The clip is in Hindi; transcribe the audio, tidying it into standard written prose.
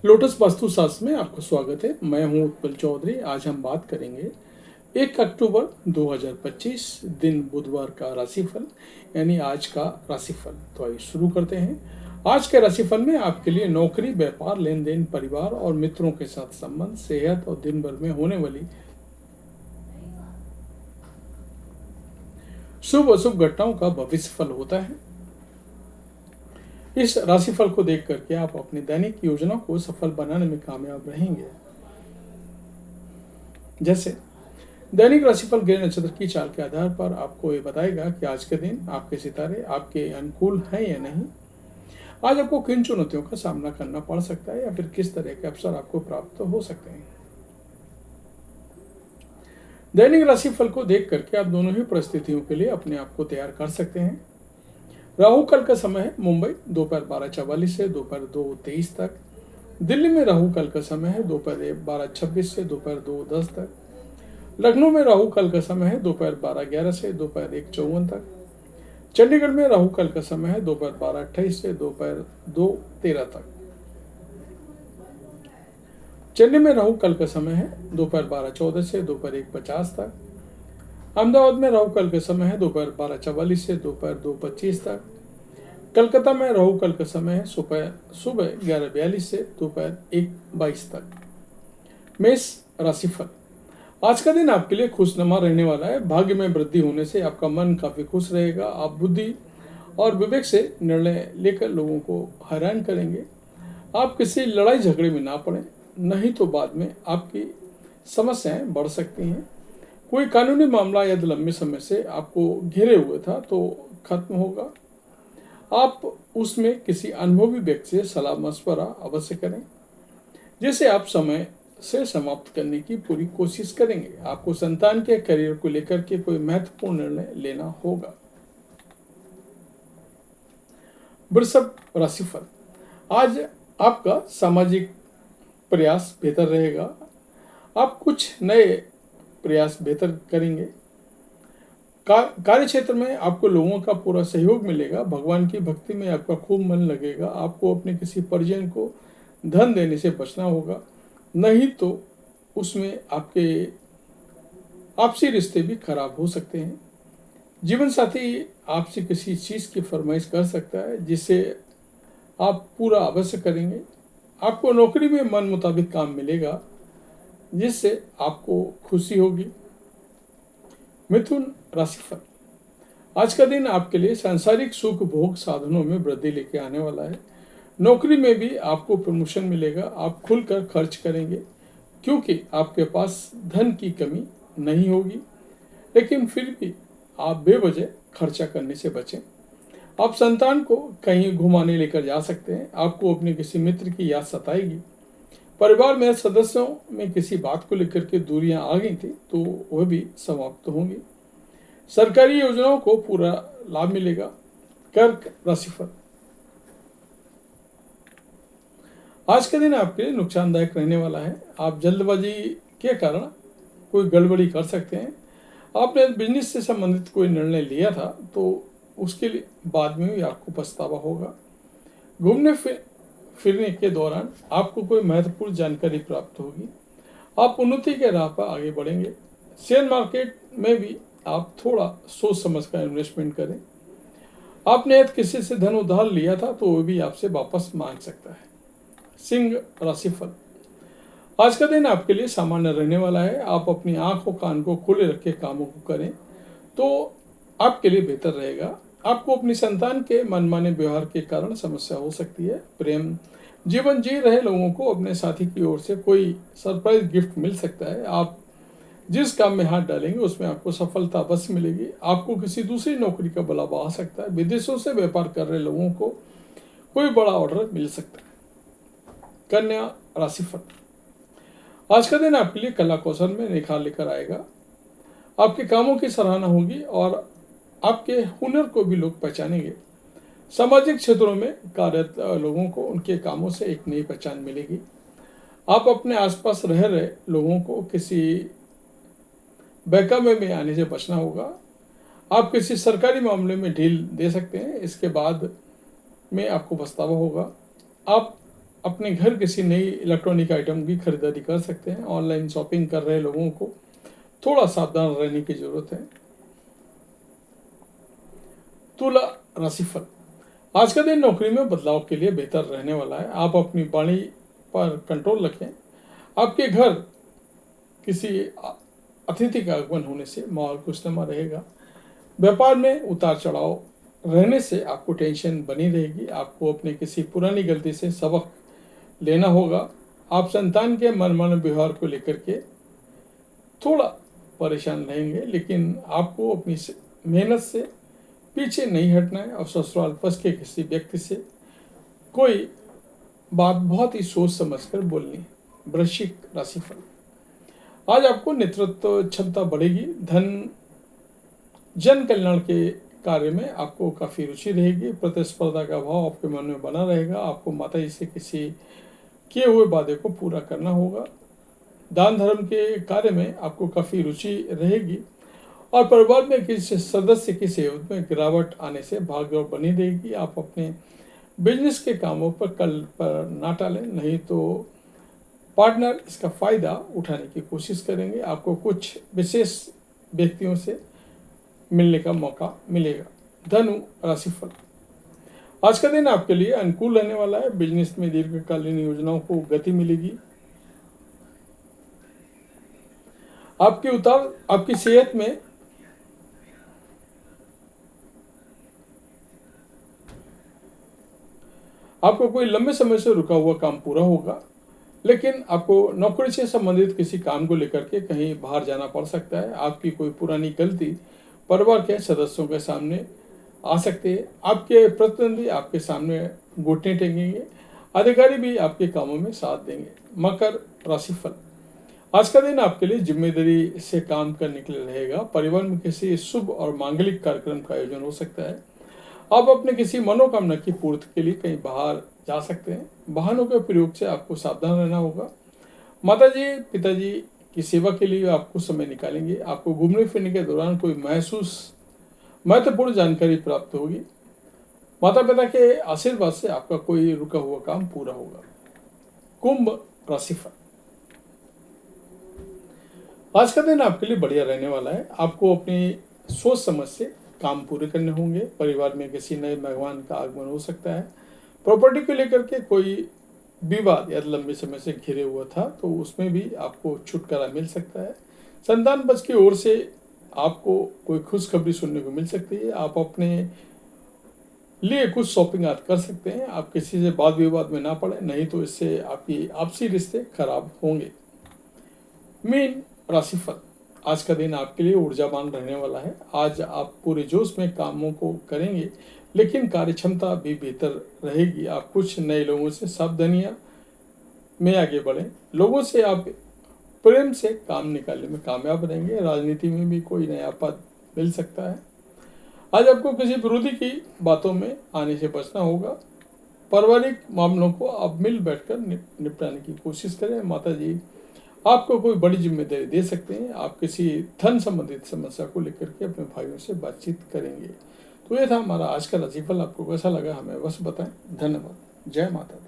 लोटस वास्तुशास्त्र में आपका स्वागत है। मैं हूं उत्पल चौधरी। आज हम बात करेंगे 1 अक्टूबर 2025 दिन बुधवार का राशिफल, यानी आज का राशिफल। तो आइए शुरू करते हैं। आज के राशिफल में आपके लिए नौकरी, व्यापार, लेन देन, परिवार और मित्रों के साथ संबंध, सेहत और दिन भर में होने वाली शुभ अशुभ घटनाओं का भविष्यफल होता है। इस राशिफल को देख करके आप अपनी दैनिक योजना को सफल बनाने में कामयाब रहेंगे। जैसे दैनिक राशिफल ग्रह नक्षत्र की चाल के आधार पर आपको ये बताएगा कि आज के दिन आपके सितारे आपके अनुकूल हैं या नहीं। आज आपको किन चुनौतियों का सामना करना पड़ सकता है या फिर किस तरह के अवसर आपको प्राप्त हो सकते हैं। दैनिक राशिफल को देख करके आप दोनों ही परिस्थितियों के लिए अपने आप को तैयार कर सकते हैं। राहु काल का समय है मुंबई दोपहर 12:44 से दोपहर 2:23 तक। दिल्ली में राहु काल का समय है दोपहर 12:26 से दोपहर 2:10 तक। लखनऊ में राहु काल का समय है दोपहर 12:11 से दोपहर 1:54 तक। चंडीगढ़ में राहु काल का समय है दोपहर 12:28 से दोपहर 2:13 तक। चेन्नई में राहु काल का समय है दोपहर 12:14 से दोपहर 1:50 तक। अहमदाबाद में राहु काल का समय है दोपहर 12:44 से दोपहर 2:25 तक। कलकत्ता में राहु काल का समय है सुबह 11:42 से दोपहर 1:22 तक। मेष राशिफल। आज का दिन आपके लिए खुशनुमा रहने वाला है। भाग्य में वृद्धि होने से आपका मन काफी खुश रहेगा। आप बुद्धि और विवेक से निर्णय लेकर लोगों को हैरान करेंगे। आप किसी लड़ाई झगड़े में ना पड़े, नहीं तो बाद में आपकी समस्याएं बढ़ सकती हैं। कोई कानूनी मामला यदि लंबे समय से आपको घेरे हुए था तो खत्म होगा। आप उसमें किसी अनुभवी व्यक्ति से सलाह मशवरा अवश्य करें, जिसे आप समय से समाप्त करने की पूरी कोशिश करेंगे। आपको संतान के करियर को लेकर के कोई महत्वपूर्ण निर्णय लेना होगा। वृषभ राशिफल। आज आपका सामाजिक प्रयास बेहतर रहेगा। आप कुछ नए प्रयास बेहतर करेंगे। कार्य क्षेत्र में आपको लोगों का पूरा सहयोग मिलेगा। भगवान की भक्ति में आपका खूब मन लगेगा। आपको अपने किसी परिजन को धन देने से बचना होगा, नहीं तो उसमें आपके आपसी रिश्ते भी खराब हो सकते हैं। जीवन साथी आपसे किसी चीज की फरमाइश कर सकता है, जिसे आप पूरा अवश्य करेंगे। आपको नौकरी में मन मुताबिक काम मिलेगा, जिससे आपको खुशी होगी। मिथुन राशिफल। आज का दिन आपके लिए सांसारिक सुख भोग साधनों में वृद्धि लेके आने वाला है। नौकरी में भी आपको प्रमोशन मिलेगा। आप खुलकर खर्च करेंगे क्योंकि आपके पास धन की कमी नहीं होगी, लेकिन फिर भी आप बेवजह खर्चा करने से बचें। आप संतान को कहीं घुमाने लेकर जा सकते हैं। आपको अपने किसी मित्र की याद सताएगी। परिवार में सदस्यों में किसी बात को लेकर के दूरियां आ गई थी तो वह भी समाप्त होंगी। सरकारी योजनाओं को पूरा लाभ मिलेगा। कर्क राशिफल। आज का दिन आपके लिए नुकसानदायक रहने वाला है। आप जल्दबाजी के कारण कोई गड़बड़ी कर सकते हैं। आपने बिजनेस से संबंधित कोई निर्णय लिया था तो उसके लिए बाद में भी आपको पछतावा होगा। घूमने फिरने के दौरान आपको कोई महत्वपूर्ण जानकारी प्राप्त होगी। आप उन्नति के राह पर आगे बढ़ेंगे। शेयर मार्केट में भी आप थोड़ा सोच समझ कर इन्वेस्टमेंट करें। आपने यदि किसी से धन उधार लिया था तो वो भी आपसे वापस मांग सकता है। सिंह राशिफल। आज का दिन आपके लिए सामान्य रहने वाला है। आप अपनी आंखों कान को खुले रख के कामों को करें तो आपके लिए बेहतर रहेगा। आपको अपनी संतान के मनमाने व्यवहार के कारण समस्या हो सकती है। प्रेम जीवन जी रहे लोगों को अपने साथी की ओर से कोई सरप्राइज गिफ्ट मिल सकता है। आप जिस काम में हाथ डालेंगे उसमें आपको सफलता अवश्य मिलेगी। आपको किसी दूसरी नौकरी का बुलावा आ सकता है। विदेशों से व्यापार कर रहे लोगों को कोई बड़ा ऑर्डर मिल सकता है। कन्या राशिफल। आज का दिन आपके लिए कला कौशल में निखार लेकर आएगा। आपके कामों की सराहना होगी और आपके हुनर को भी लोग पहचानेंगे। सामाजिक क्षेत्रों में कार्यरत लोगों को उनके कामों से एक नई पहचान मिलेगी। आप अपने आसपास रह रहे लोगों को किसी बहकावे में आने से बचना होगा। आप किसी सरकारी मामले में ढील दे सकते हैं, इसके बाद में आपको पछतावा होगा। आप अपने घर किसी नई इलेक्ट्रॉनिक आइटम की खरीदारी कर सकते हैं। ऑनलाइन शॉपिंग कर रहे लोगों को थोड़ा सावधान रहने की जरूरत है। तुला राशिफल, आज का दिन नौकरी में बदलाव के लिए बेहतर रहने वाला है। आप अपनी वाणी पर कंट्रोल रखें। आपके घर किसी अतिथि का आगमन होने से माहौल खुशनुमा रहेगा। व्यापार में उतार चढ़ाव रहने से आपको टेंशन बनी रहेगी। आपको अपने किसी पुरानी गलती से सबक लेना होगा। आप संतान के मनमाने व्यवहार को लेकर के थोड़ा परेशान रहेंगे, लेकिन आपको अपनी मेहनत से पीछे नहीं हटना है और ससुराल पक्ष के किसी व्यक्ति से कोई बात बहुत ही सोच समझकर बोलनी है। वृश्चिक राशिफल, आज आपको नेतृत्व क्षमता बढ़ेगी। जन कल्याण के कार्य में आपको काफ़ी रुचि रहेगी। प्रतिस्पर्धा का भाव आपके मन में बना रहेगा। आपको माता जी से किसी किए हुए वादे को पूरा करना होगा। दान धर्म के कार्य में आपको काफ़ी रुचि रहेगी और परिवार में किसी सदस्य की सेहत में गिरावट आने से भागदौड़ बनी रहेगी। आप अपने बिजनेस के कामों पर कल पर ना टालें, नहीं तो पार्टनर इसका फ़ायदा उठाने की कोशिश करेंगे। आपको कुछ विशेष व्यक्तियों से मिलने का मौका मिलेगा। धनु राशिफल, आज का दिन आपके लिए अनुकूल रहने वाला है। बिजनेस में दीर्घकालीन योजनाओं को गति मिलेगी। आपकी सेहत में आपको कोई लंबे समय से रुका हुआ काम पूरा होगा, लेकिन आपको नौकरी से संबंधित किसी काम को लेकर के कहीं बाहर जाना पड़ सकता है। आपकी कोई पुरानी गलती परिवार के सदस्यों के सामने आ सकती है। आपके प्रतिद्वंदी आपके सामने घुटने टेकेंगे। अधिकारी भी आपके कामों में साथ देंगे। मकर राशिफल, आज का दिन आपके लिए जिम्मेदारी से काम करने के लिए रहेगा। परिवार में किसी शुभ और मांगलिक कार्यक्रम का आयोजन हो सकता है। आप अपने किसी मनोकामना की पूर्ति के लिए कहीं बाहर जा सकते हैं। वाहनों के प्रयोग से आपको सावधान रहना होगा। माताजी पिताजी की सेवा के लिए आपको समय निकालेंगे। आपको घूमने फिरने के दौरान कोई महत्वपूर्ण जानकारी प्राप्त होगी। माता पिता के आशीर्वाद से आपका कोई रुका हुआ काम पूरा होगा। कुंभ राशिफल, आज का दिन आपके लिए बढ़िया रहने वाला है। आपको अपनी सोच समझ से काम पूरे करने होंगे। परिवार में किसी नए मेहमान का आगमन हो सकता है। प्रॉपर्टी को लेकर के कोई विवाद या लंबे समय से घिरे हुआ था तो उसमें भी आपको छुटकारा मिल सकता है। संतान पक्ष की ओर से आपको कोई खुशखबरी सुनने को मिल सकती है। आप अपने लिए कुछ शॉपिंग आज कर सकते हैं। आप किसी से वाद विवाद में ना पड़े, नहीं तो इससे आपकी आपसी रिश्ते खराब होंगे। मीन राशिफल, आज का दिन आपके लिए ऊर्जावान रहने वाला है। आज आप पूरे जोश में कामों को करेंगे, लेकिन कार्य क्षमता भी बेहतर रहेगी। आप कुछ नए लोगों से सावधानियां में आगे बढ़ें। लोगों से आप प्रेम से काम निकालने में कामयाब रहेंगे। राजनीति में भी कोई नया पद मिल सकता है। आज आपको किसी विरोधी की बातों में आने से बचना होगा। पारिवारिक मामलों को आप मिल बैठकर निपटाने की कोशिश करें। माता जी आपको कोई बड़ी जिम्मेदारी दे सकते हैं। आप किसी धन संबंधित समस्या को लेकर के अपने भाइयों से बातचीत करेंगे। तो ये था हमारा आज का राशिफल। आपको कैसा लगा हमें बस बताएं। धन्यवाद। जय माता दी।